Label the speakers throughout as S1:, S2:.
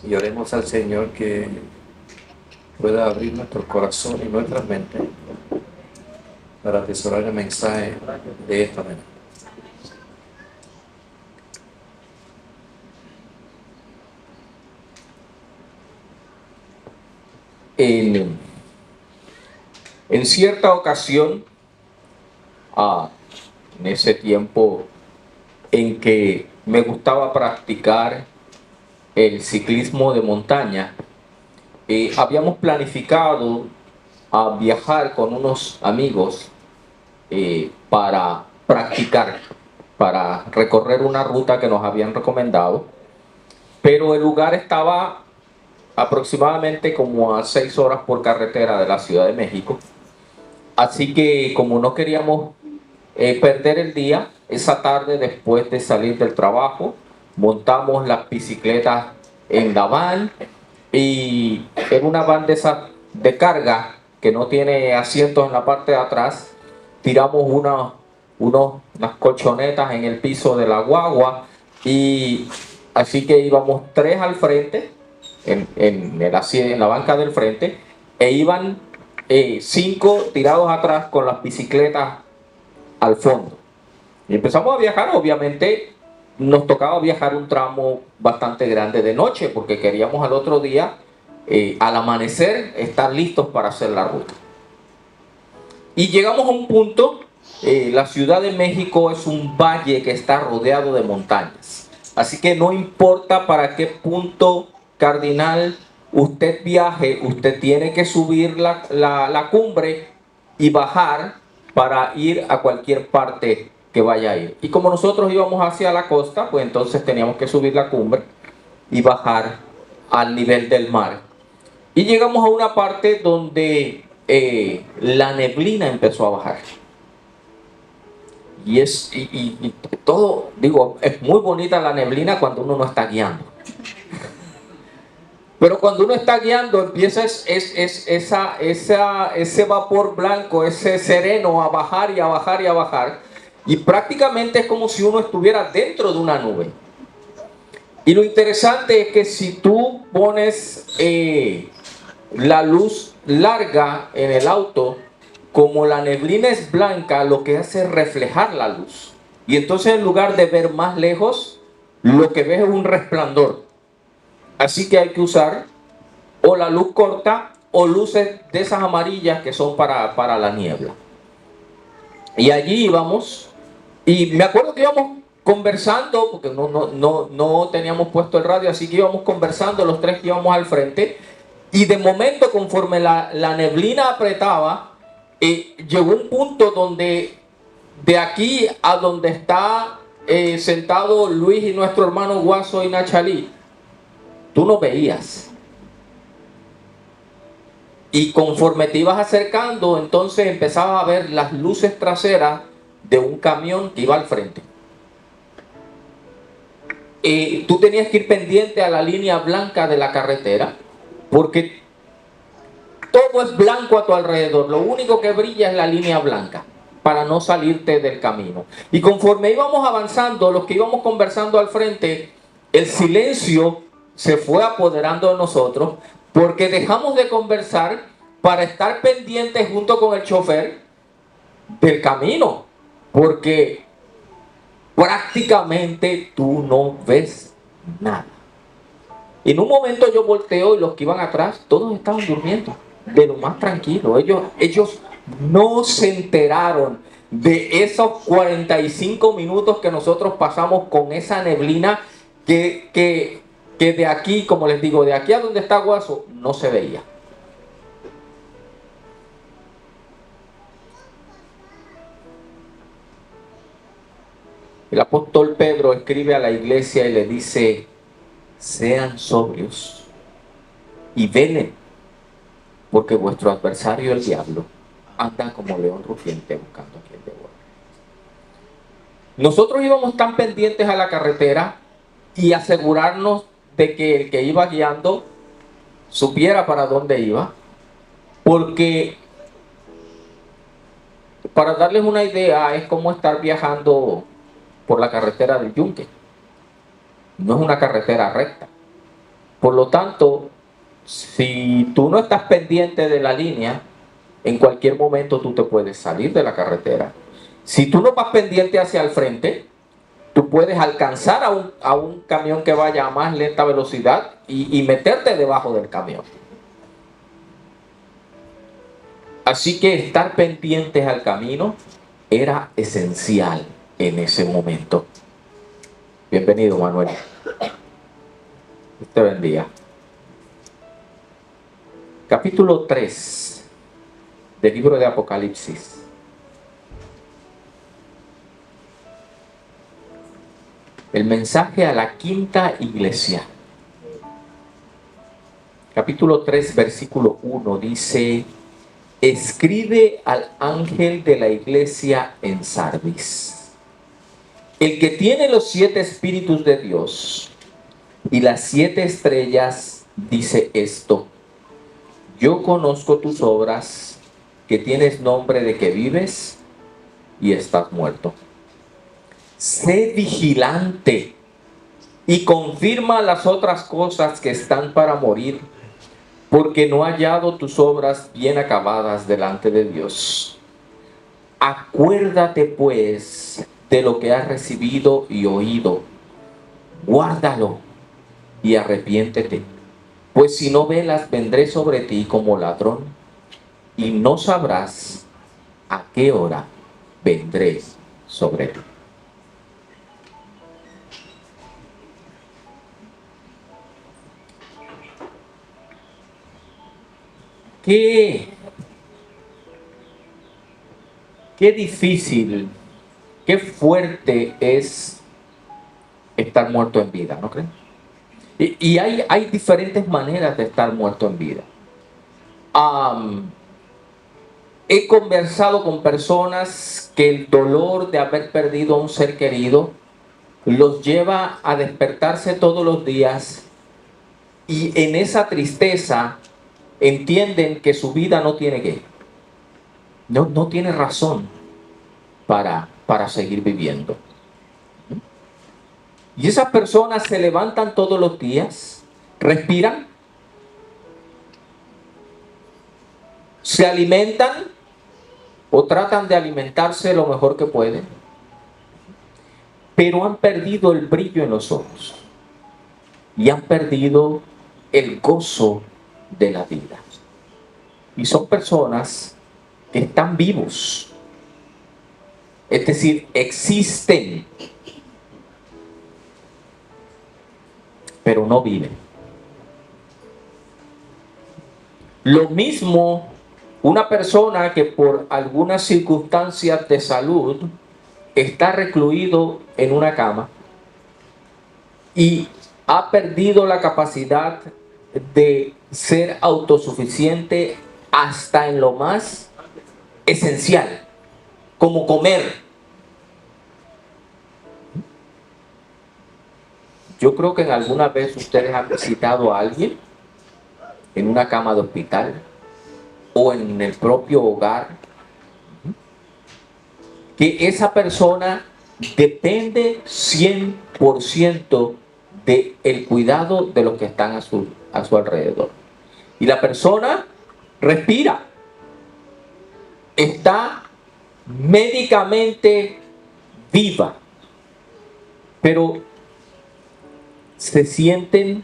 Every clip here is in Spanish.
S1: y oremos al Señor que pueda abrir nuestro corazón y nuestra mente para atesorar el mensaje de esta manera. En, en cierta ocasión, en ese tiempo en que me gustaba practicar el ciclismo de montaña, habíamos planificado a viajar con unos amigos para practicar, para recorrer una ruta que nos habían recomendado, pero el lugar estaba aproximadamente como a 6 horas por carretera de la Ciudad de México. Así que como no queríamos perder el día, esa tarde después de salir del trabajo, montamos las bicicletas en la van y en una van de esas de carga que no tiene asientos en la parte de atrás, tiramos unas colchonetas en el piso de la guagua y así que íbamos 3 al frente en la banca del frente e iban 5 tirados atrás con las bicicletas al fondo. Y empezamos a viajar, obviamente nos tocaba viajar un tramo bastante grande de noche porque queríamos al otro día, al amanecer, estar listos para hacer la ruta. Y llegamos a un punto, la Ciudad de México es un valle que está rodeado de montañas. Así que no importa para qué punto cardinal usted viaje, usted tiene que subir la cumbre y bajar para ir a cualquier parte que vaya a ir. Y como nosotros íbamos hacia la costa, pues entonces teníamos que subir la cumbre y bajar al nivel del mar. Y llegamos a una parte donde la neblina empezó a bajar. Y todo, digo, es muy bonita la neblina cuando uno no está guiando. Pero cuando uno está guiando, empieza ese vapor blanco, ese sereno a bajar y a bajar y a bajar. Y prácticamente es como si uno estuviera dentro de una nube. Y lo interesante es que si tú pones la luz larga en el auto, como la neblina es blanca, lo que hace es reflejar la luz. Y entonces en lugar de ver más lejos, lo que ves es un resplandor. Así que hay que usar o la luz corta o luces de esas amarillas que son para la niebla. Y allí íbamos, y me acuerdo que íbamos conversando, porque no teníamos puesto el radio, así que íbamos conversando los 3 que íbamos al frente, y de momento conforme la neblina apretaba, llegó un punto donde de aquí a donde está sentado Luis y nuestro hermano Guaso y Nachalí, tú no veías. Y conforme te ibas acercando, entonces empezabas a ver las luces traseras de un camión que iba al frente. Tú tenías que ir pendiente a la línea blanca de la carretera, porque todo es blanco a tu alrededor. Lo único que brilla es la línea blanca, para no salirte del camino. Y conforme íbamos avanzando, los que íbamos conversando al frente, el silencio se fue apoderando de nosotros, porque dejamos de conversar para estar pendientes junto con el chofer del camino, porque prácticamente tú no ves nada. En un momento yo volteo y los que iban atrás, todos estaban durmiendo, de lo más tranquilo. Ellos no se enteraron de esos 45 minutos que nosotros pasamos con esa neblina que de aquí, como les digo, de aquí a donde está Guaso, no se veía. El apóstol Pedro escribe a la iglesia y le dice: sean sobrios y velen, porque vuestro adversario el diablo anda como león rugiente buscando a quien devorar. Nosotros íbamos tan pendientes a la carretera y asegurarnos de que el que iba guiando supiera para dónde iba, porque para darles una idea es como estar viajando por la carretera del Yunque. No es una carretera recta. Por lo tanto, si tú no estás pendiente de la línea, en cualquier momento tú te puedes salir de la carretera. Si tú no vas pendiente hacia el frente, tú puedes alcanzar a un camión que vaya a más lenta velocidad y meterte debajo del camión. Así que estar pendientes al camino era esencial en ese momento. Bienvenido, Manuel. Dios te bendiga. Capítulo 3 del libro de Apocalipsis. El mensaje a la quinta iglesia. Capítulo 3, versículo 1 dice: escribe al ángel de la iglesia en Sardis, el que tiene los 7 espíritus de Dios y las 7 estrellas, dice esto: yo conozco tus obras, que tienes nombre de que vives y estás muerto. Sé vigilante y confirma las otras cosas que están para morir, porque no he hallado tus obras bien acabadas delante de Dios. Acuérdate pues de lo que has recibido y oído, guárdalo y arrepiéntete, pues si no velas vendré sobre ti como ladrón y no sabrás a qué hora vendré sobre ti. Qué difícil, qué fuerte es estar muerto en vida, ¿no creen? Y hay diferentes maneras de estar muerto en vida. He conversado con personas que el dolor de haber perdido a un ser querido los lleva a despertarse todos los días y en esa tristeza entienden que su vida no tiene no tiene razón para seguir viviendo. Y esas personas se levantan todos los días, respiran, se alimentan o tratan de alimentarse lo mejor que pueden, pero han perdido el brillo en los ojos y han perdido el gozo de la vida. Y son personas que están vivos, es decir, existen, pero no viven. Lo mismo una persona que por algunas circunstancias de salud está recluido en una cama y ha perdido la capacidad de ser autosuficiente hasta en lo más esencial, como comer. Yo creo que en alguna vez ustedes han visitado a alguien en una cama de hospital o en el propio hogar, que esa persona depende 100% del cuidado de los que están a su alrededor. Y la persona respira, está médicamente viva, pero se sienten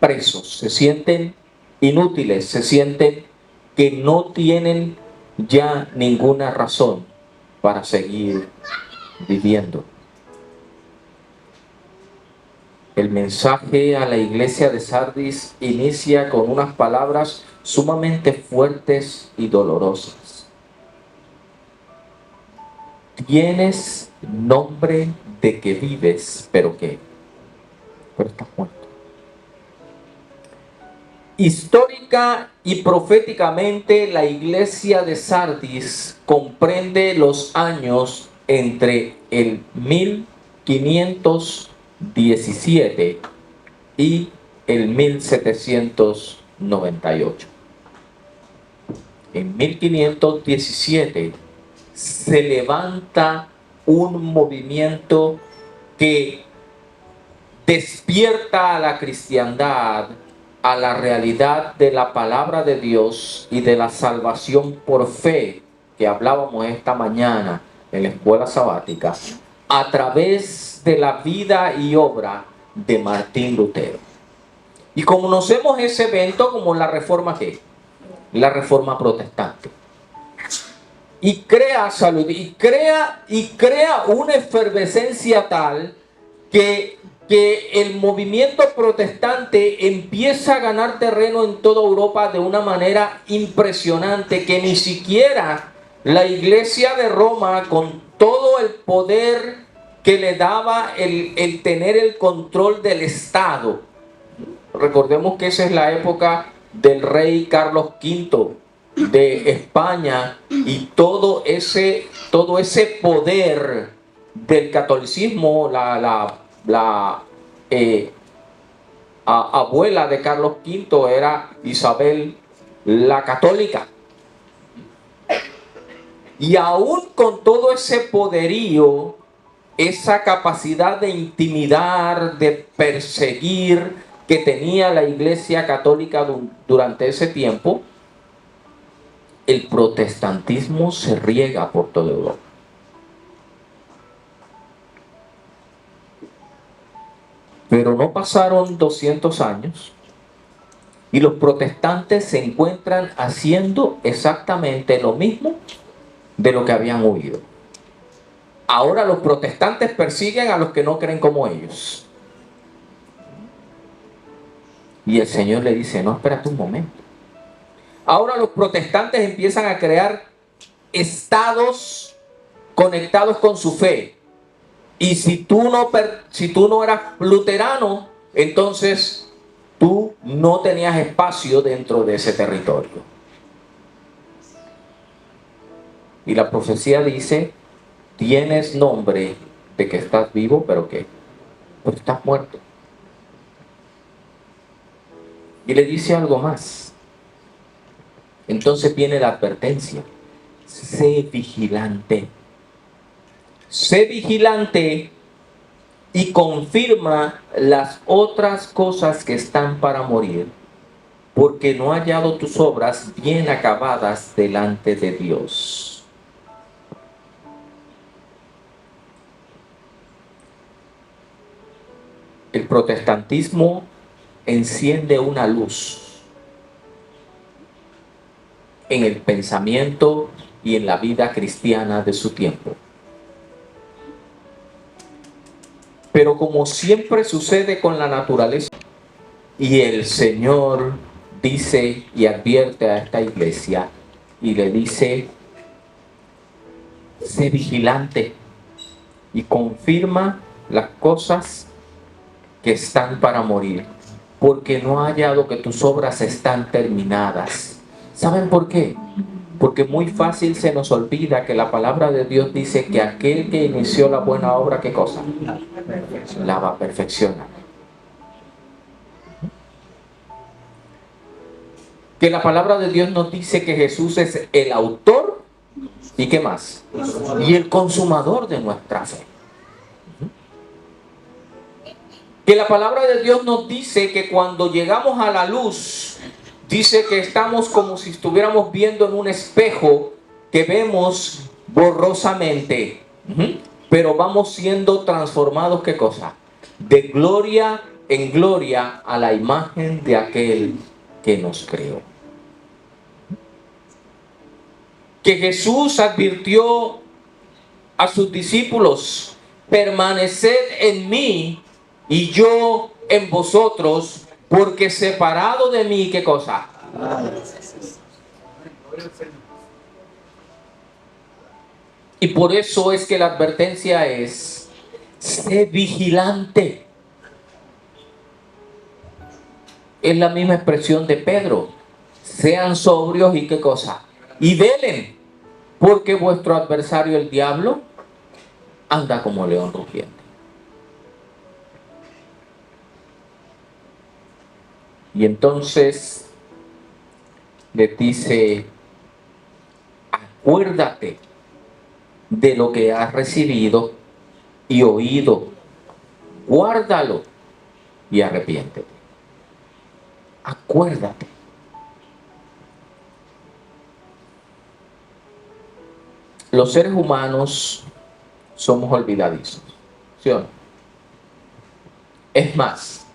S1: presos, se sienten inútiles, se sienten que no tienen ya ninguna razón para seguir viviendo. El mensaje a la iglesia de Sardis inicia con unas palabras sumamente fuertes y dolorosas. Tienes nombre de que vives, pero ¿qué? Pero estás muerto. Histórica y proféticamente, la iglesia de Sardis comprende los años entre el 1517 y el 1798. En 1517 se levanta un movimiento que despierta a la cristiandad a la realidad de la palabra de Dios y de la salvación por fe que hablábamos esta mañana en la escuela sabática, a través de la vida y obra de Martín Lutero. Y conocemos ese evento como la Reforma ¿qué? La Reforma Protestante. Y crea salud, y crea una efervescencia tal que el movimiento protestante empieza a ganar terreno en toda Europa de una manera impresionante, que ni siquiera la Iglesia de Roma, con todo el poder que le daba el tener el control del Estado. Recordemos que esa es la época del rey Carlos V de España, y todo ese poder del catolicismo. La abuela de Carlos V era Isabel la Católica. Y aún con todo ese poderío, esa capacidad de intimidar, de perseguir que tenía la Iglesia Católica durante ese tiempo, el protestantismo se riega por toda Europa. Pero no pasaron 200 años y los protestantes se encuentran haciendo exactamente lo mismo de lo que habían oído. Ahora los protestantes persiguen a los que no creen como ellos. Y el Señor le dice, no, espérate un momento. Ahora los protestantes empiezan a crear estados conectados con su fe. Y si tú no eras luterano, entonces tú no tenías espacio dentro de ese territorio. Y la profecía dice, tienes nombre de que estás vivo, pero ¿qué? Pero estás muerto. Y le dice algo más. Entonces viene la advertencia. Sé vigilante. Sé vigilante y confirma las otras cosas que están para morir, porque no he hallado tus obras bien acabadas delante de Dios. El protestantismo enciende una luz en el pensamiento y en la vida cristiana de su tiempo. Pero como siempre sucede con la naturaleza, y el Señor dice y advierte a esta iglesia y le dice, sé vigilante y confirma las cosas que están para morir, porque no ha hallado que tus obras están terminadas. ¿Saben por qué? Porque muy fácil se nos olvida que la palabra de Dios dice que aquel que inició la buena obra, ¿qué cosa? La va a perfeccionar. Que la palabra de Dios nos dice que Jesús es el autor y ¿qué más? Y el consumador de nuestra fe. Que la palabra de Dios nos dice que cuando llegamos a la luz, dice que estamos como si estuviéramos viendo en un espejo que vemos borrosamente, pero vamos siendo transformados, ¿qué cosa? De gloria en gloria a la imagen de aquel que nos creó. Que Jesús advirtió a sus discípulos, permaneced en mí y yo en vosotros, porque separado de mí, ¿qué cosa? Y por eso es que la advertencia es, sé vigilante. Es la misma expresión de Pedro. Sean sobrios y ¿qué cosa? Y velen, porque vuestro adversario el diablo anda como león rugiente. Y entonces le dice, acuérdate de lo que has recibido y oído, guárdalo y arrepiéntete. Acuérdate. Los seres humanos somos olvidadizos, ¿sí o no? Es más,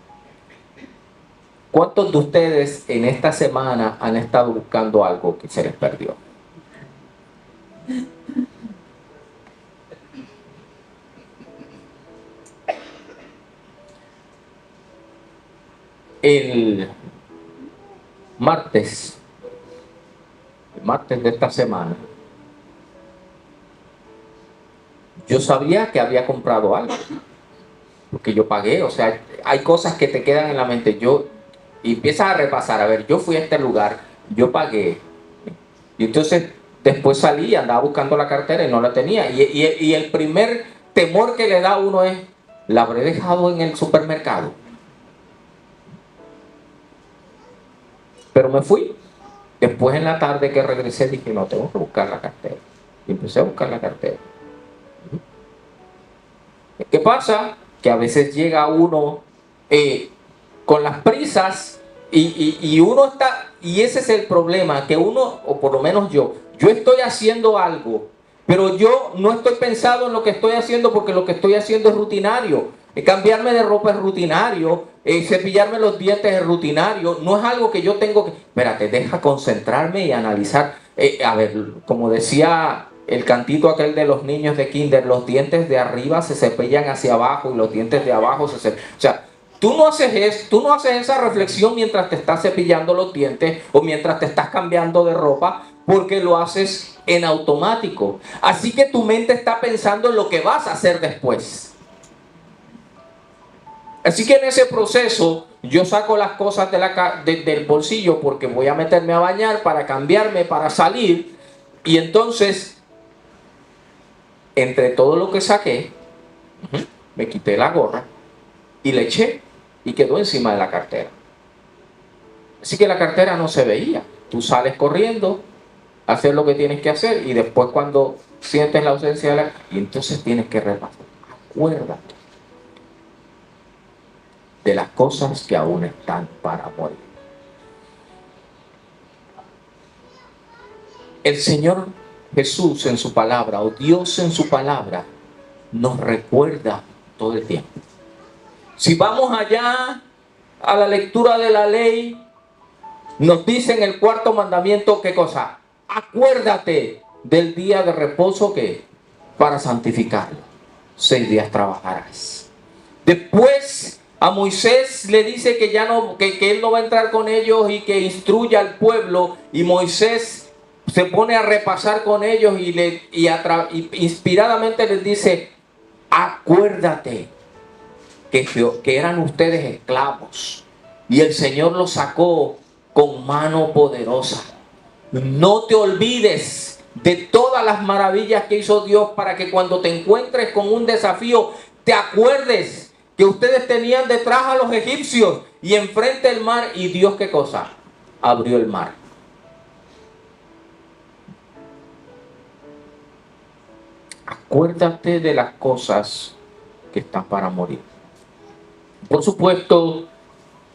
S1: ¿cuántos de ustedes en esta semana han estado buscando algo que se les perdió? El martes de esta semana, yo sabía que había comprado algo, porque yo pagué, o sea, hay cosas que te quedan en la mente, y empiezas a repasar, a ver, yo fui a este lugar, yo pagué, y entonces después salí y andaba buscando la cartera y no la tenía, y el primer temor que le da a uno es, ¿la habré dejado en el supermercado? Pero me fui. Después en la tarde que regresé dije, no, tengo que buscar la cartera. Y empecé a buscar la cartera. ¿Qué pasa? Que a veces llega uno con las prisas y uno está, y ese es el problema, que uno, o por lo menos yo estoy haciendo algo, pero yo no estoy pensado en lo que estoy haciendo porque lo que estoy haciendo es rutinario. Cambiarme de ropa es rutinario, cepillarme los dientes es rutinario, no es algo que yo tengo que... Espérate, deja concentrarme y analizar. A ver, como decía el cantito aquel de los niños de kinder, los dientes de arriba se cepillan hacia abajo y los dientes de abajo se cepillan. O sea, tú no haces esa reflexión mientras te estás cepillando los dientes o mientras te estás cambiando de ropa, porque lo haces en automático. Así que tu mente está pensando en lo que vas a hacer después. Así que en ese proceso yo saco las cosas del bolsillo porque voy a meterme a bañar para cambiarme, para salir. Y entonces, entre todo lo que saqué, me quité la gorra y le eché y quedó encima de la cartera. Así que la cartera no se veía. Tú sales corriendo, hacer lo que tienes que hacer y después cuando sientes la ausencia de y entonces tienes que repasar. Acuérdate de las cosas que aún están para morir. El Señor Jesús en su palabra, o Dios en su palabra, nos recuerda todo el tiempo. Si vamos allá a la lectura de la ley, nos dice en el cuarto mandamiento, ¿qué cosa? Acuérdate del día de reposo que para santificarlo. 6 días trabajarás. Después a Moisés le dice que ya no, que él no va a entrar con ellos y que instruya al pueblo, y Moisés se pone a repasar con ellos y inspiradamente les dice, acuérdate que eran ustedes esclavos y el Señor los sacó con mano poderosa. No te olvides de todas las maravillas que hizo Dios para que cuando te encuentres con un desafío, te acuerdes que ustedes tenían detrás a los egipcios y enfrente el mar, y Dios, ¿qué cosa? Abrió el mar. Acuérdate de las cosas que están para morir. Por supuesto,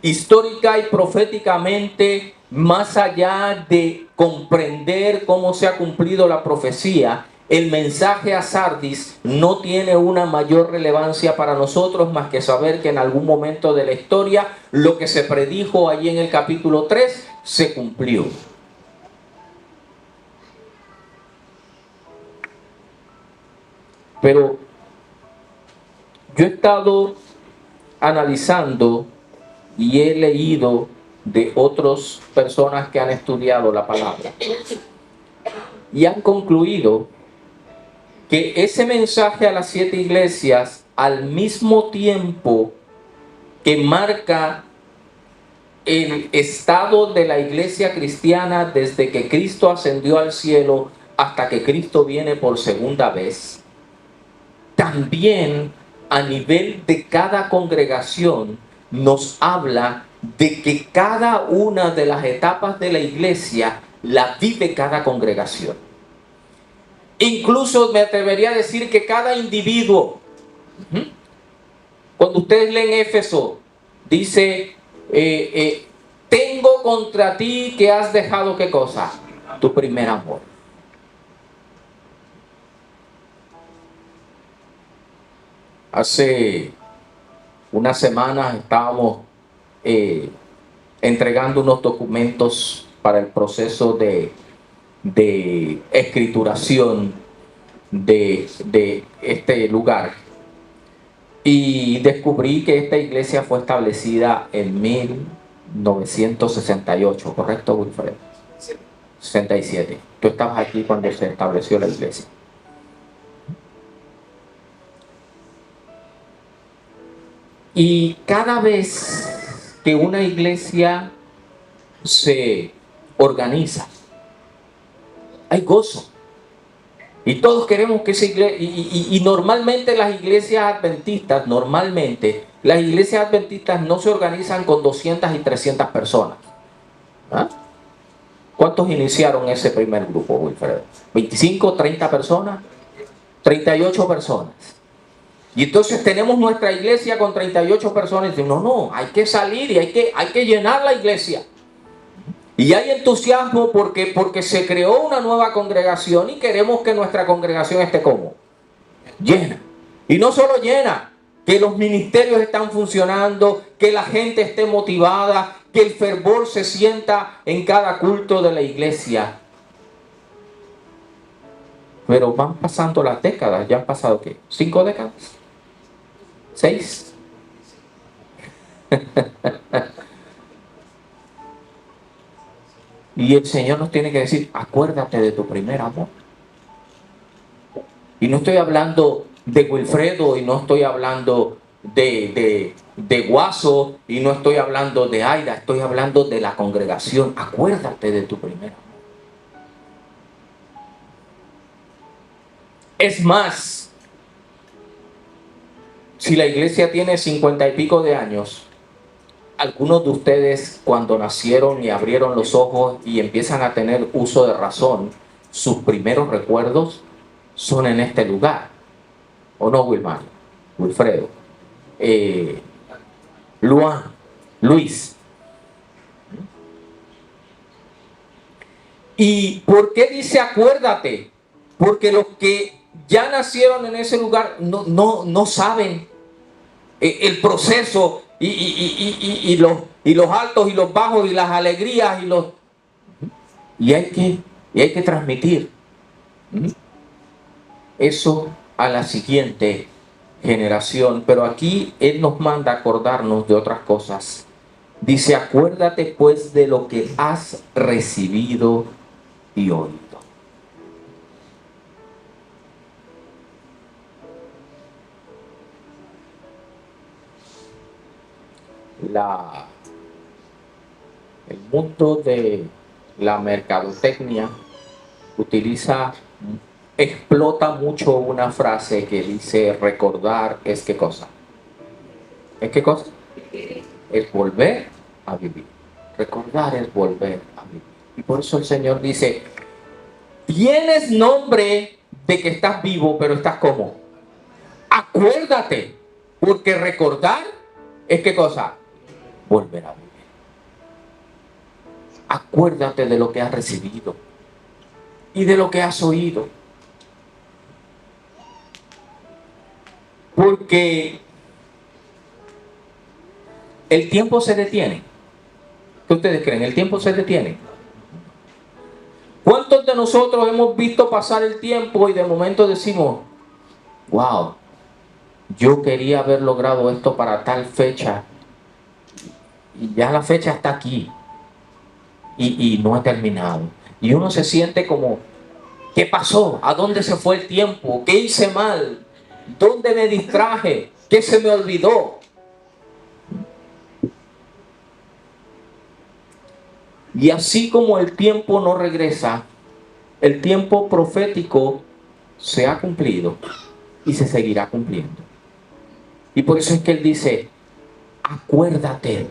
S1: histórica y proféticamente, más allá de comprender cómo se ha cumplido la profecía, el mensaje a Sardis no tiene una mayor relevancia para nosotros más que saber que en algún momento de la historia lo que se predijo allí en el capítulo 3 se cumplió. Pero yo he estado analizando y he leído de otras personas que han estudiado la palabra y han concluido que ese mensaje a las 7 iglesias, al mismo tiempo que marca el estado de la iglesia cristiana desde que Cristo ascendió al cielo hasta que Cristo viene por segunda vez, también a nivel de cada congregación nos habla de que cada una de las etapas de la iglesia la vive cada congregación. Incluso me atrevería a decir que cada individuo, cuando ustedes leen Éfeso, Dice, tengo contra ti que has dejado, ¿qué cosa? Tu primer amor. Hace unas semanas estábamos entregando unos documentos para el proceso de escrituración de este lugar. Y descubrí que esta iglesia fue establecida en 1968, ¿correcto, Wilfredo? 67. Tú estabas aquí cuando se estableció la iglesia. Y cada vez que una iglesia se organiza, hay gozo. Y todos queremos que esa iglesia, y normalmente las iglesias adventistas no se organizan con 200 y 300 personas. ¿Ah? ¿Cuántos iniciaron ese primer grupo, Wilfredo? ¿25, 30 personas? 38 personas. Y entonces tenemos nuestra iglesia con 38 personas y decimos, no, hay que salir y hay que llenar la iglesia. Y hay entusiasmo porque se creó una nueva congregación y queremos que nuestra congregación esté como llena. Y no solo llena, que los ministerios están funcionando, que la gente esté motivada, que el fervor se sienta en cada culto de la iglesia. Pero van pasando las décadas, ¿ya han pasado qué? ¿5 décadas? ¿6? Y el Señor nos tiene que decir, acuérdate de tu primer amor. Y no estoy hablando de Wilfredo, y no estoy hablando de Guaso, y no estoy hablando de Aida, estoy hablando de la congregación. Acuérdate de tu primer amor. Es más, si la iglesia tiene 50 y pico de años, algunos de ustedes cuando nacieron y abrieron los ojos y empiezan a tener uso de razón, sus primeros recuerdos son en este lugar. ¿O no, Wilmar? Wilfredo. Luan. Luis. ¿Y por qué dice acuérdate? Porque los que ya nacieron en ese lugar no saben el proceso y los altos y los bajos y las alegrías y hay que transmitir eso a la siguiente generación. Pero aquí Él nos manda acordarnos de otras cosas. Dice, acuérdate pues de lo que has recibido y oído. El mundo de la mercadotecnia explota mucho una frase que dice, recordar es ¿qué cosa? ¿Es qué cosa? Es volver a vivir. Recordar es volver a vivir. Y por eso el Señor dice, tienes nombre de que estás vivo, pero estás como. Acuérdate, porque recordar es ¿qué cosa? Volver a vivir. Acuérdate de lo que has recibido y de lo que has oído. Porque el tiempo se detiene. ¿Qué ustedes creen? ¿El tiempo se detiene? ¿Cuántos de nosotros hemos visto pasar el tiempo y de momento decimos, wow, yo quería haber logrado esto para tal fecha y ya la fecha está aquí y no ha terminado? Y uno se siente como, ¿qué pasó? ¿A dónde se fue el tiempo? ¿Qué hice mal? ¿Dónde me distraje? ¿Qué se me olvidó? Y así como el tiempo no regresa, el tiempo profético se ha cumplido y se seguirá cumpliendo. Y por eso es que Él dice, acuérdate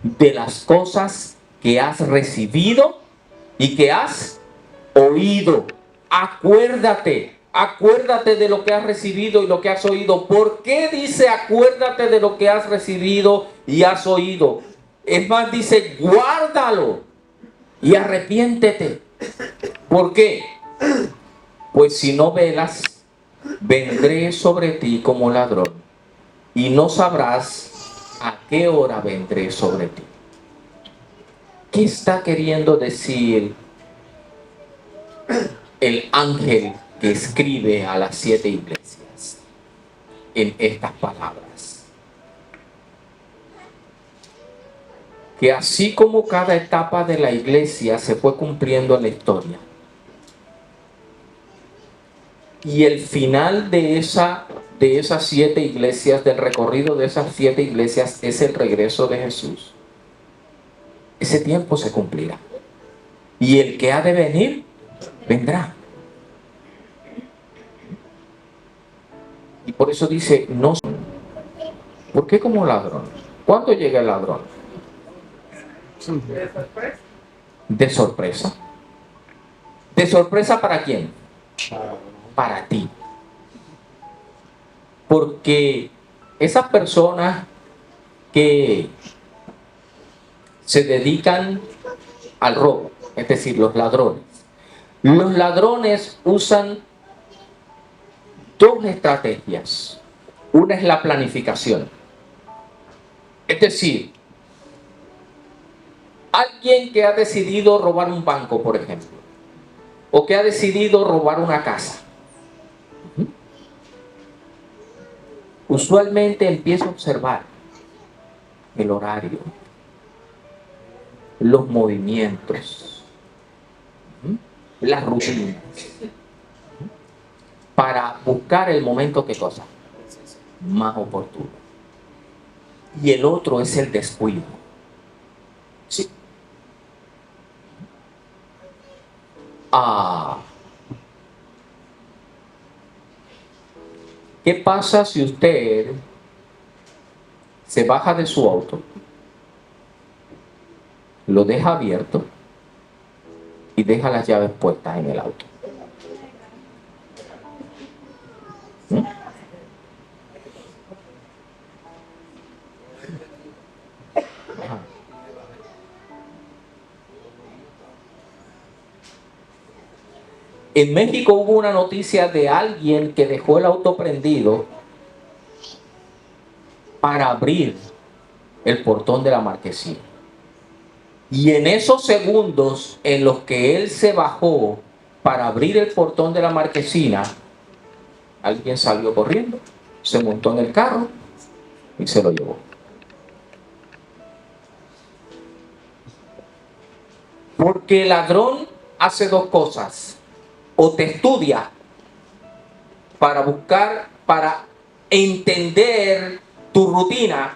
S1: de las cosas que has recibido y que has oído. Acuérdate. Acuérdate de lo que has recibido y lo que has oído. ¿Por qué dice acuérdate de lo que has recibido y has oído? Es más, dice guárdalo y arrepiéntete. ¿Por qué? Pues si no velas, vendré sobre ti como ladrón y no sabrás a qué hora vendré sobre ti. ¿Qué está queriendo decir el ángel que escribe a las 7 iglesias en estas palabras? Que así como cada etapa de la iglesia se fue cumpliendo en la historia, y el final de esas 7 iglesias, del recorrido de esas 7 iglesias, es el regreso de Jesús, ese tiempo se cumplirá. Y el que ha de venir, vendrá. Y por eso dice, no. ¿Por qué como ladrón? ¿Cuándo llega el ladrón? ¿De sorpresa? De sorpresa. ¿De sorpresa para quién? Para ti. Porque esas personas que se dedican al robo, es decir, los ladrones usan dos estrategias. Una es la planificación. Es decir, alguien que ha decidido robar un banco, por ejemplo, o que ha decidido robar una casa, usualmente empieza a observar el horario, los movimientos, las rutinas, para buscar el momento, ¿qué cosa? Más oportuno. Y el otro es el descuido. Sí. ¿Qué pasa si usted se baja de su auto, lo deja abierto y deja las llaves puestas en el auto? En México hubo una noticia de alguien que dejó el auto prendido para abrir el portón de la marquesina. Y en esos segundos en los que él se bajó para abrir el portón de la marquesina, alguien salió corriendo, se montó en el carro y se lo llevó. Porque el ladrón hace dos cosas. O te estudia para buscar, para entender tu rutina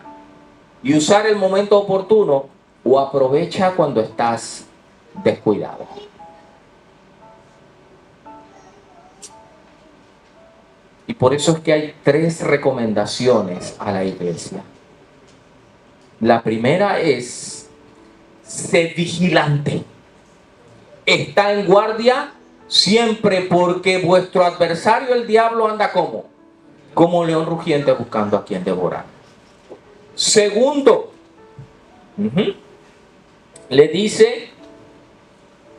S1: y usar el momento oportuno, o aprovecha cuando estás descuidado. Y por eso es que hay 3 recomendaciones a la iglesia. La primera es, sé vigilante. Está en guardia siempre, porque vuestro adversario, el diablo, anda como león rugiente buscando a quien devorar. Segundo, le dice,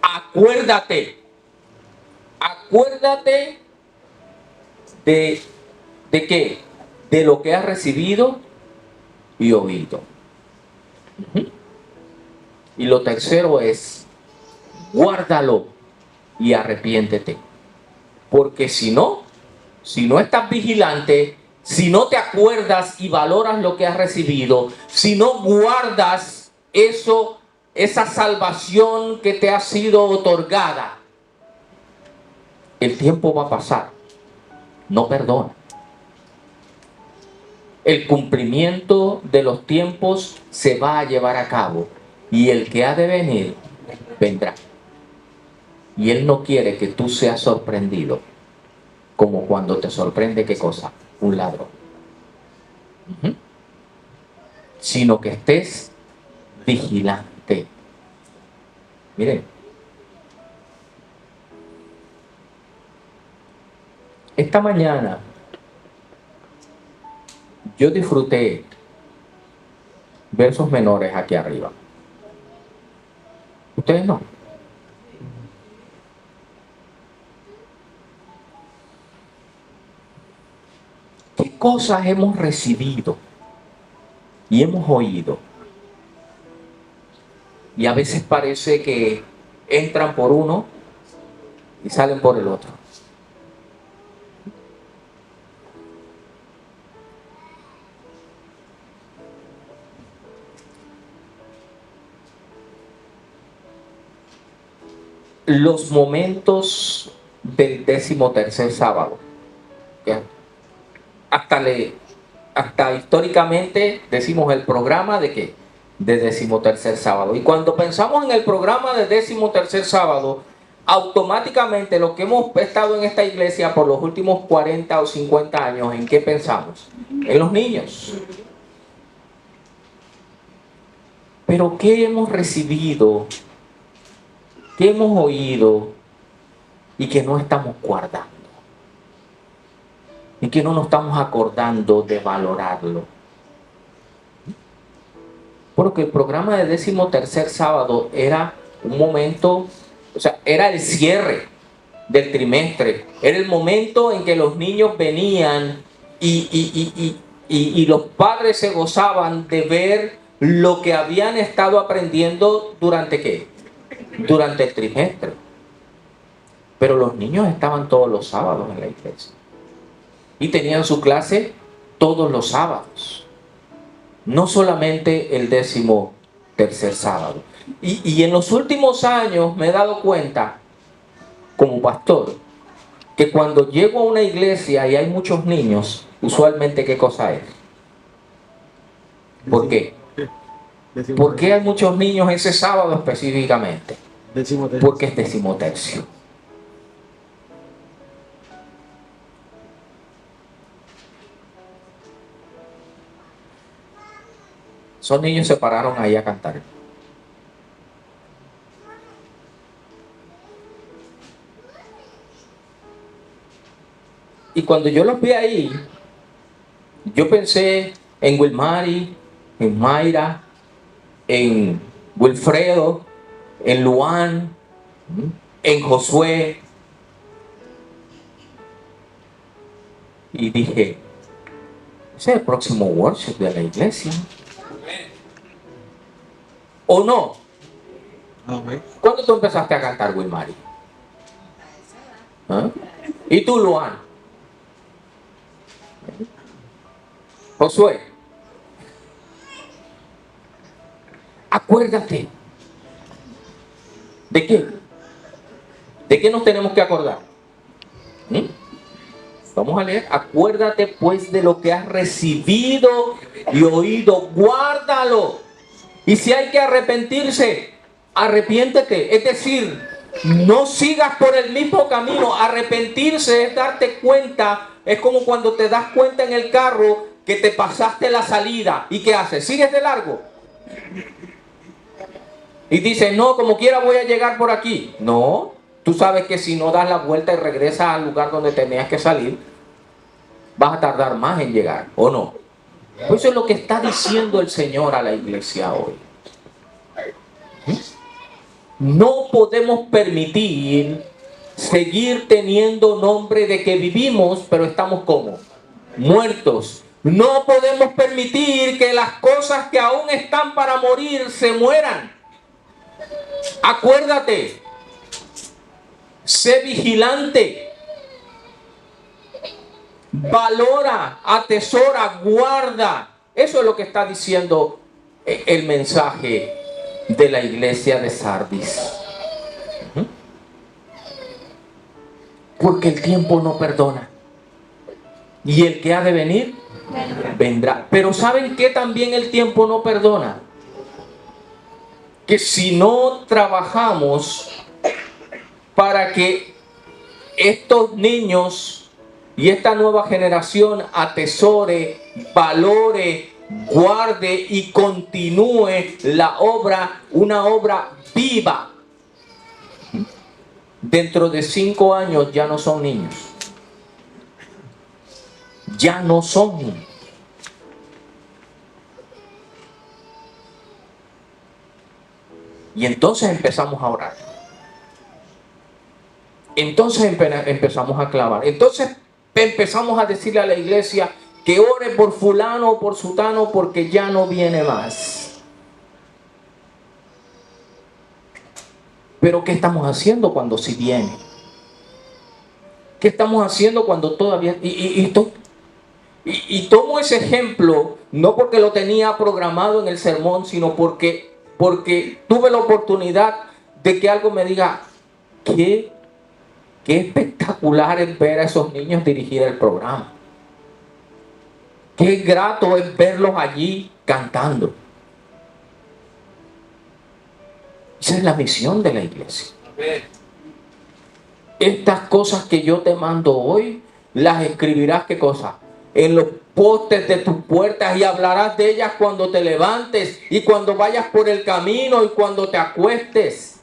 S1: acuérdate de qué, de lo que has recibido y oído. Y lo tercero es, guárdalo y arrepiéntete. Porque si no estás vigilante, si no te acuerdas y valoras lo que has recibido, si no guardas eso, esa salvación que te ha sido otorgada, el tiempo va a pasar, no perdona. El cumplimiento de los tiempos se va a llevar a cabo y el que ha de venir, vendrá. Y Él no quiere que tú seas sorprendido como cuando te sorprende, ¿qué cosa? Un ladrón. Sino que estés vigilante. Miren, Esta mañana yo disfruté versos menores aquí arriba. Ustedes no. ¿Qué cosas hemos recibido y hemos oído? Y a veces parece que entran por uno y salen por el otro. Los momentos del 13º sábado, ¿ya? Hasta históricamente decimos el programa de ¿qué? De 13º sábado. Y cuando pensamos en el programa de 13º sábado, automáticamente los que hemos estado en esta iglesia por los últimos 40 o 50 años, ¿en qué pensamos? En los niños. Pero ¿qué hemos recibido? ¿Qué hemos oído? Y que no estamos guardando. Y que no nos estamos acordando de valorarlo. Porque el programa de 13º sábado era un momento, o sea, era el cierre del trimestre. Era el momento en que los niños venían y los padres se gozaban de ver lo que habían estado aprendiendo durante ¿qué? Durante el trimestre. Pero los niños estaban todos los sábados en la iglesia. Y tenían su clase todos los sábados. No solamente el 13º sábado. Y en los últimos años me he dado cuenta, como pastor, que cuando llego a una iglesia y hay muchos niños, usualmente ¿qué cosa es? ¿Por qué? ¿Por qué hay muchos niños ese sábado específicamente? Porque es 13º. Esos niños se pararon ahí a cantar. Y cuando yo los vi ahí, yo pensé en Wilmary, en Mayra, en Wilfredo, en Luan, en Josué. Y dije, ese es el próximo worship de la iglesia. ¿O no? ¿Cuándo tú empezaste a cantar, Wilmary? ¿Ah? ¿Y tú, Luan? Josué, acuérdate. ¿De qué? ¿De qué nos tenemos que acordar? Vamos a leer. Acuérdate pues de lo que has recibido y oído. Guárdalo. Y si hay que arrepentirse, arrepiéntete. Es decir, no sigas por el mismo camino. Arrepentirse es darte cuenta. Es como cuando te das cuenta en el carro que te pasaste la salida. ¿Y qué haces? ¿Sigues de largo? Y dices, no, como quiera voy a llegar por aquí. No, tú sabes que si no das la vuelta y regresas al lugar donde tenías que salir, vas a tardar más en llegar, ¿o no? Pues eso es lo que está diciendo el Señor a la iglesia hoy. No podemos permitir seguir teniendo nombre de que vivimos, pero estamos como muertos. No podemos permitir que las cosas que aún están para morir se mueran. Acuérdate, sé vigilante, valora, atesora, guarda. Eso es lo que está diciendo el mensaje de la iglesia de Sardis. Porque el tiempo no perdona. Y el que ha de venir, vendrá. Pero ¿saben qué también el tiempo no perdona? Que si no trabajamos para que estos niños y esta nueva generación atesore, valore, guarde y continúe la obra, una obra viva, dentro de 5 años ya no son niños. ya no son. Y entonces empezamos a orar. Entonces empezamos a clavar. Entonces empezamos a decirle a la iglesia que ore por fulano o por sutano porque ya no viene más. Pero ¿qué estamos haciendo cuando sí viene? ¿Qué estamos haciendo cuando todavía... Y tomo ese ejemplo no porque lo tenía programado en el sermón, sino porque tuve la oportunidad de que algo me diga, qué espectacular es ver a esos niños dirigir el programa. Qué grato es verlos allí cantando. Esa es la misión de la iglesia. Estas cosas que yo te mando hoy, las escribirás, ¿qué cosa? En los postes de tus puertas, y hablarás de ellas cuando te levantes y cuando vayas por el camino y cuando te acuestes.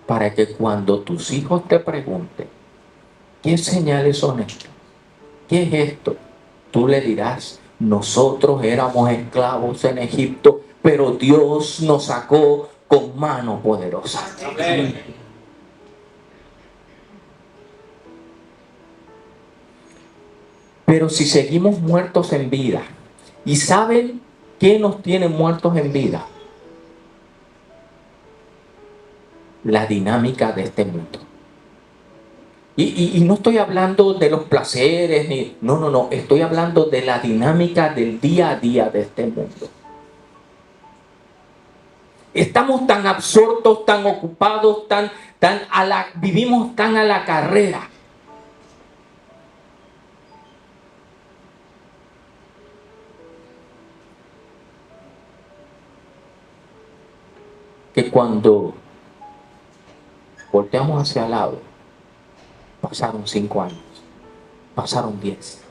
S1: Para que cuando tus hijos te pregunten, ¿qué señales son estas? ¿Qué es esto? Tú le dirás, nosotros éramos esclavos en Egipto, pero Dios nos sacó con mano poderosa. Amén. Pero si seguimos muertos en vida, ¿y saben qué nos tiene muertos en vida? La dinámica de este mundo. Y no estoy hablando de los placeres, no, estoy hablando de la dinámica del día a día de este mundo. Estamos tan absortos, tan ocupados, vivimos tan a la carrera. Que cuando volteamos hacia el lado, pasaron 5 años, pasaron 10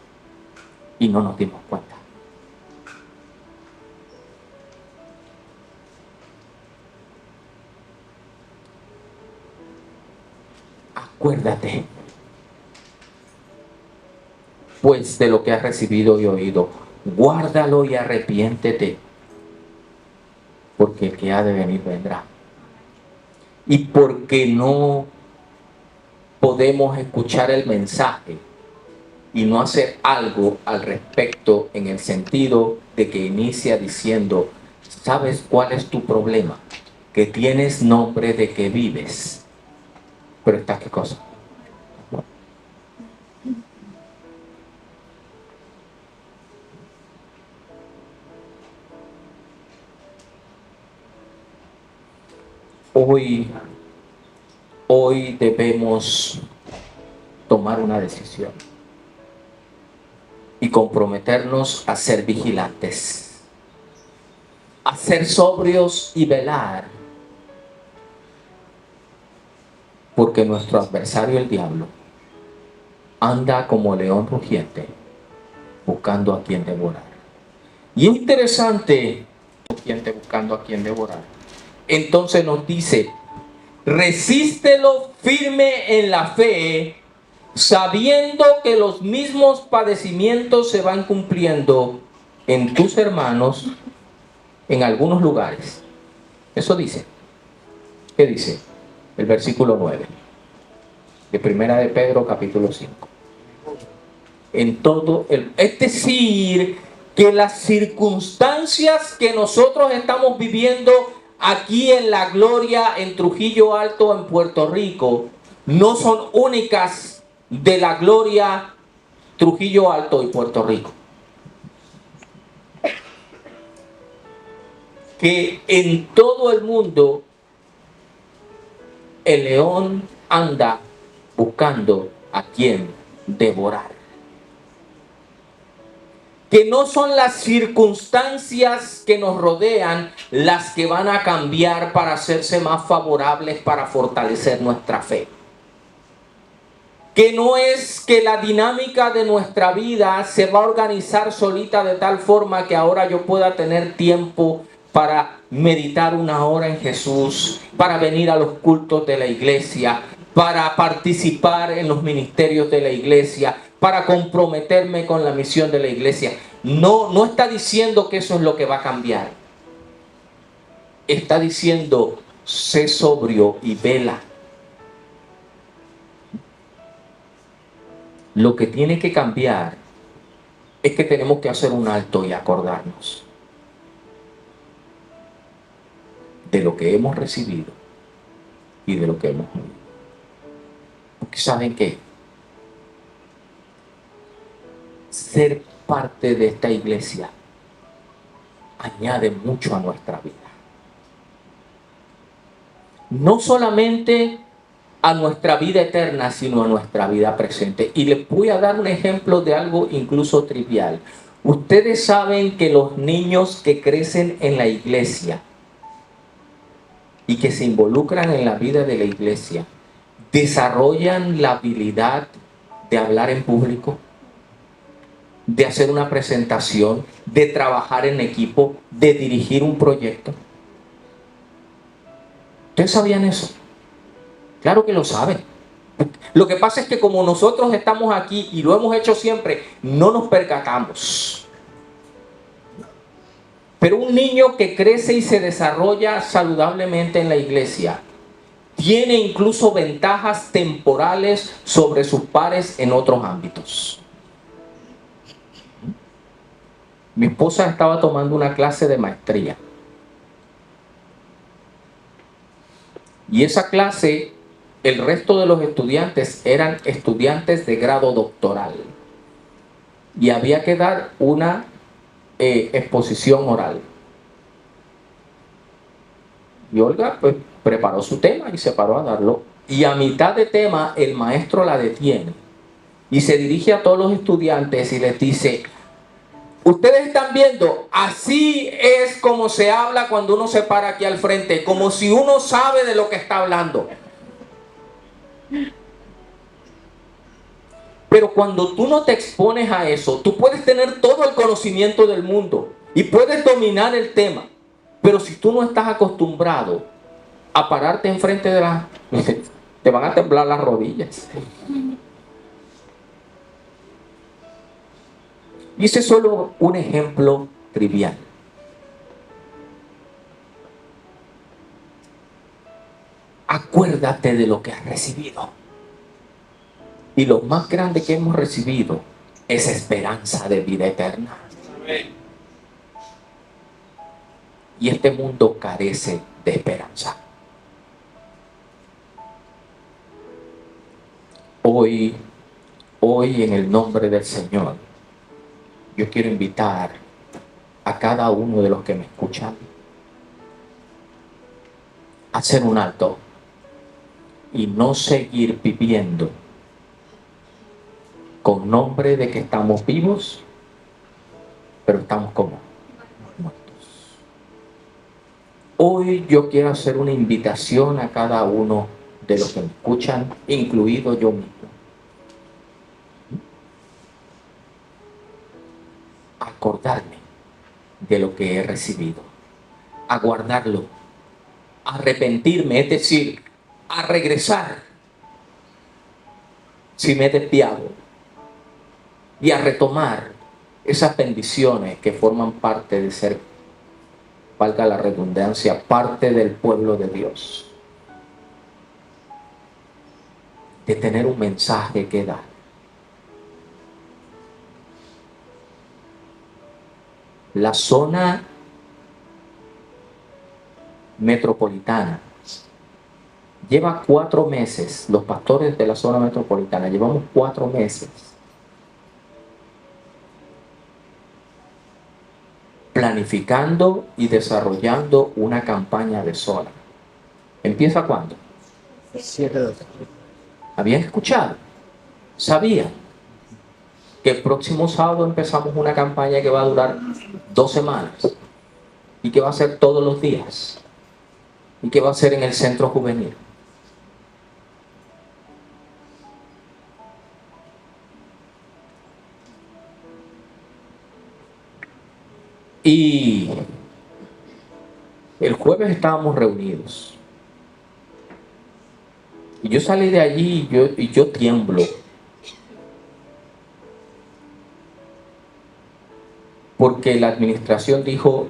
S1: y no nos dimos cuenta. Acuérdate, pues, de lo que has recibido y oído, guárdalo y arrepiéntete, porque el que ha de venir vendrá. Y porque no podemos escuchar el mensaje y no hacer algo al respecto, en el sentido de que inicia diciendo, ¿sabes cuál es tu problema? Que tienes nombre de que vives, pero ¿estás qué cosa? Hoy debemos tomar una decisión y comprometernos a ser vigilantes, a ser sobrios y velar, porque nuestro adversario, el diablo, anda como león rugiente buscando a quien devorar. Y es interesante, buscando a quien devorar. Entonces nos dice, resístelo firme en la fe, sabiendo que los mismos padecimientos se van cumpliendo en tus hermanos en algunos lugares. Eso dice. ¿Qué dice? El versículo 9 de Primera de Pedro, capítulo 5. Es decir, que las circunstancias que nosotros estamos viviendo aquí en La Gloria, en Trujillo Alto, en Puerto Rico, no son únicas de La Gloria, Trujillo Alto y Puerto Rico. Que en todo el mundo el león anda buscando a quien devorar. Que no son las circunstancias que nos rodean las que van a cambiar para hacerse más favorables, para fortalecer nuestra fe. Que no es que la dinámica de nuestra vida se va a organizar solita de tal forma que ahora yo pueda tener tiempo para meditar 1 hora en Jesús, para venir a los cultos de la iglesia. para participar en los ministerios de la iglesia, para comprometerme con la misión de la iglesia. No está diciendo que eso es lo que va a cambiar. Está diciendo, sé sobrio y vela. Lo que tiene que cambiar es que tenemos que hacer un alto y acordarnos de lo que hemos recibido y de lo que hemos oído. Porque ¿saben qué? Ser parte de esta iglesia añade mucho a nuestra vida. No solamente a nuestra vida eterna, sino a nuestra vida presente. Y les voy a dar un ejemplo de algo incluso trivial. Ustedes saben que los niños que crecen en la iglesia y que se involucran en la vida de la iglesia, desarrollan la habilidad de hablar en público, de hacer una presentación, de trabajar en equipo, de dirigir un proyecto. ¿Ustedes sabían eso? Claro que lo saben. Lo que pasa es que como nosotros estamos aquí y lo hemos hecho siempre, no nos percatamos. Pero un niño que crece y se desarrolla saludablemente en la iglesia tiene incluso ventajas temporales sobre sus pares en otros ámbitos. Mi esposa estaba tomando una clase de maestría. Y esa clase, el resto de los estudiantes eran estudiantes de grado doctoral. Y había que dar una exposición oral. Y Olga pues preparó su tema y se paró a darlo. Y a mitad de tema el maestro la detiene y se dirige a todos los estudiantes y les dice: ustedes están viendo, así es como se habla cuando uno se para aquí al frente, como si uno sabe de lo que está hablando. Pero cuando tú no te expones a eso, tú puedes tener todo el conocimiento del mundo y puedes dominar el tema. Pero si tú no estás acostumbrado a pararte enfrente de la... te van a temblar las rodillas. Y ese es solo un ejemplo trivial. Acuérdate de lo que has recibido. Y lo más grande que hemos recibido es esperanza de vida eterna. Y este mundo carece de esperanza. Hoy en el nombre del Señor, yo quiero invitar a cada uno de los que me escuchan a hacer un alto y no seguir viviendo con nombre de que estamos vivos, pero estamos como muertos. Hoy yo quiero hacer una invitación a cada uno de los que me escuchan, incluido yo mismo. Acordarme de lo que he recibido, a guardarlo, a arrepentirme, es decir, a regresar si me he desviado y a retomar esas bendiciones que forman parte de ser, valga la redundancia, parte del pueblo de Dios, de tener un mensaje que dar. La zona metropolitana lleva 4 meses, los pastores de la zona metropolitana, llevamos 4 meses planificando y desarrollando una campaña de zona. ¿Empieza cuándo? 7 de octubre. ¿Habían escuchado? ¿Sabían que el próximo sábado empezamos una campaña que va a durar 2 semanas y que va a ser todos los días y que va a ser en el centro juvenil? Y el jueves estábamos reunidos Y yo salí de allí y yo tiemblo. Porque la administración dijo,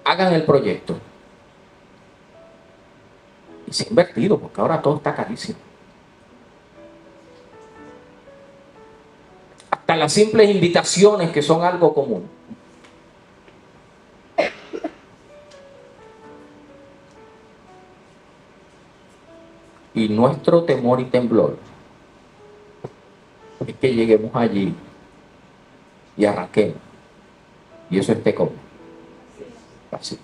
S1: hagan el proyecto. Y se ha invertido porque ahora todo está carísimo. Hasta las simples invitaciones que son algo común. Y nuestro temor y temblor es que lleguemos allí y arranquemos. Y eso esté como así.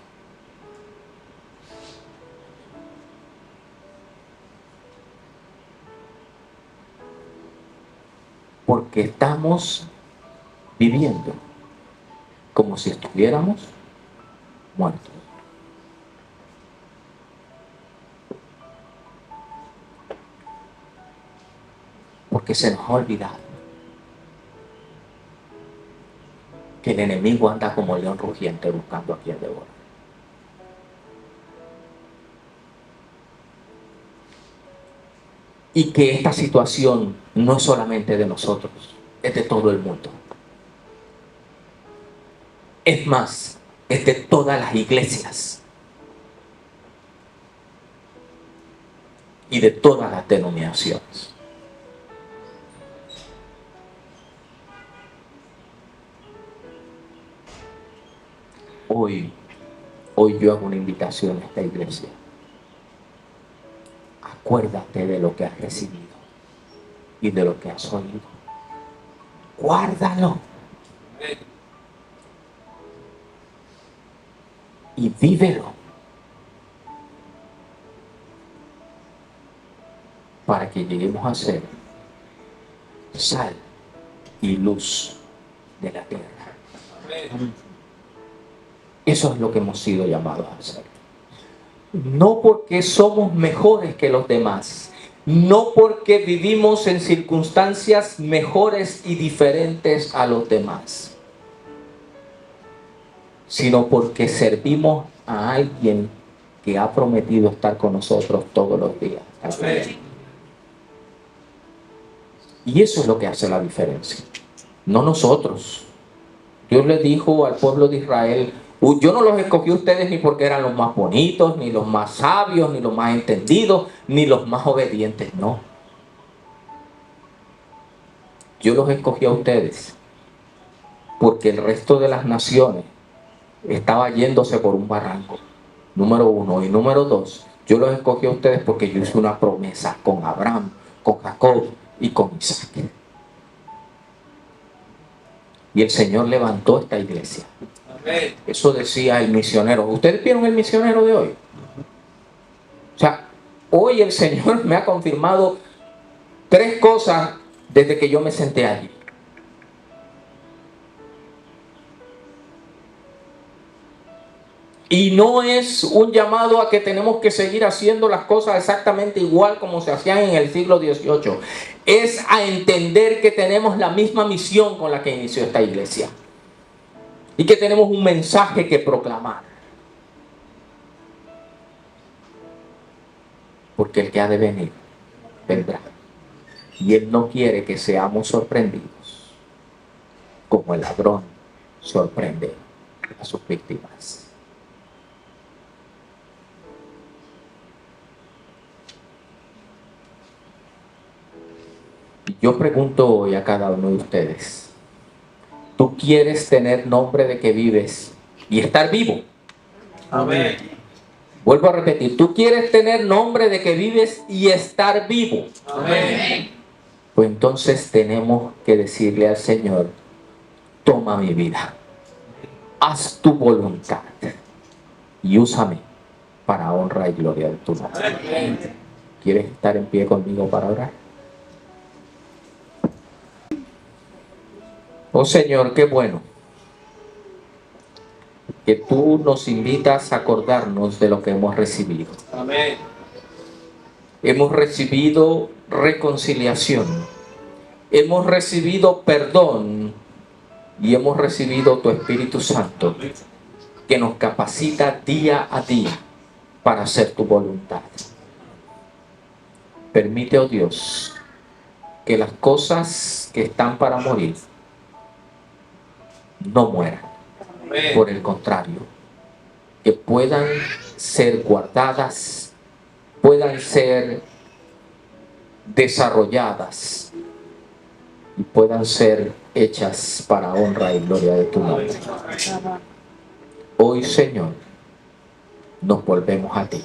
S1: Porque estamos viviendo como si estuviéramos muertos. Porque se nos ha olvidado que el enemigo anda como león rugiente buscando a quien devorar. Y que esta situación no es solamente de nosotros, es de todo el mundo. Es más, es de todas las iglesias y de todas las denominaciones. Hoy yo hago una invitación a esta iglesia. Acuérdate de lo que has recibido y de lo que has oído. Guárdalo. Y vívelo. Para que lleguemos a ser sal y luz de la tierra. Eso es lo que hemos sido llamados a hacer. No porque somos mejores que los demás, no porque vivimos en circunstancias mejores y diferentes a los demás, sino porque servimos a alguien que ha prometido estar con nosotros todos los días. Amén. Y eso es lo que hace la diferencia, no nosotros. Dios le dijo al pueblo de Israel, yo no los escogí a ustedes ni porque eran los más bonitos, ni los más sabios, ni los más entendidos, ni los más obedientes, no. Yo los escogí a ustedes porque el resto de las naciones estaba yéndose por un barranco, número uno. Y número dos, yo los escogí a ustedes porque yo hice una promesa con Abraham, con Jacob y con Isaac. Y el Señor levantó esta iglesia. Amén. Eso decía el misionero. ¿Ustedes vieron el misionero de hoy? O sea, hoy el Señor me ha confirmado 3 cosas desde que yo me senté allí. Y no es un llamado a que tenemos que seguir haciendo las cosas exactamente igual como se hacían en el siglo XVIII. Es a entender que tenemos la misma misión con la que inició esta iglesia. Y que tenemos un mensaje que proclamar. Porque el que ha de venir, vendrá. Y Él no quiere que seamos sorprendidos como el ladrón sorprende a sus víctimas. Y yo pregunto hoy a cada uno de ustedes, ¿tú quieres tener nombre de que vives y estar vivo? Amén. Vuelvo a repetir, ¿tú quieres tener nombre de que vives y estar vivo? Amén. Pues entonces tenemos que decirle al Señor, toma mi vida, haz tu voluntad y úsame para honra y gloria de tu nombre. Amén. ¿Quieres estar en pie conmigo para orar? Oh Señor, qué bueno que tú nos invitas a acordarnos de lo que hemos recibido. Amén. Hemos recibido reconciliación, hemos recibido perdón y hemos recibido tu Espíritu Santo que nos capacita día a día para hacer tu voluntad. Permite, oh Dios, que las cosas que están para morir no mueran. Por el contrario, que puedan ser guardadas, puedan ser desarrolladas y puedan ser hechas para honra y gloria de tu nombre. Hoy, Señor, nos volvemos a ti.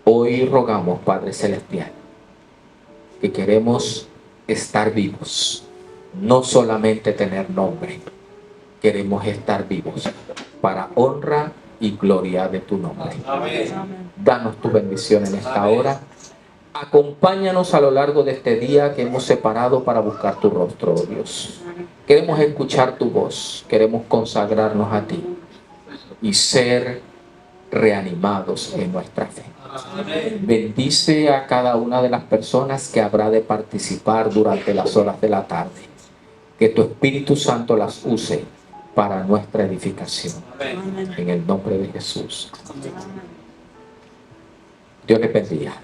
S1: Hoy rogamos, Padre Celestial, que queremos estar vivos, no solamente tener nombre, queremos estar vivos para honra y gloria de tu nombre. Danos tu bendición en esta hora. Acompáñanos a lo largo de este día que hemos separado para buscar tu rostro, oh Dios. Queremos escuchar tu voz, queremos consagrarnos a ti y ser reanimados en nuestra fe. Bendice a cada una de las personas que habrá de participar durante las horas de la tarde. Que tu Espíritu Santo las use para nuestra edificación. En el nombre de Jesús. Dios les bendiga.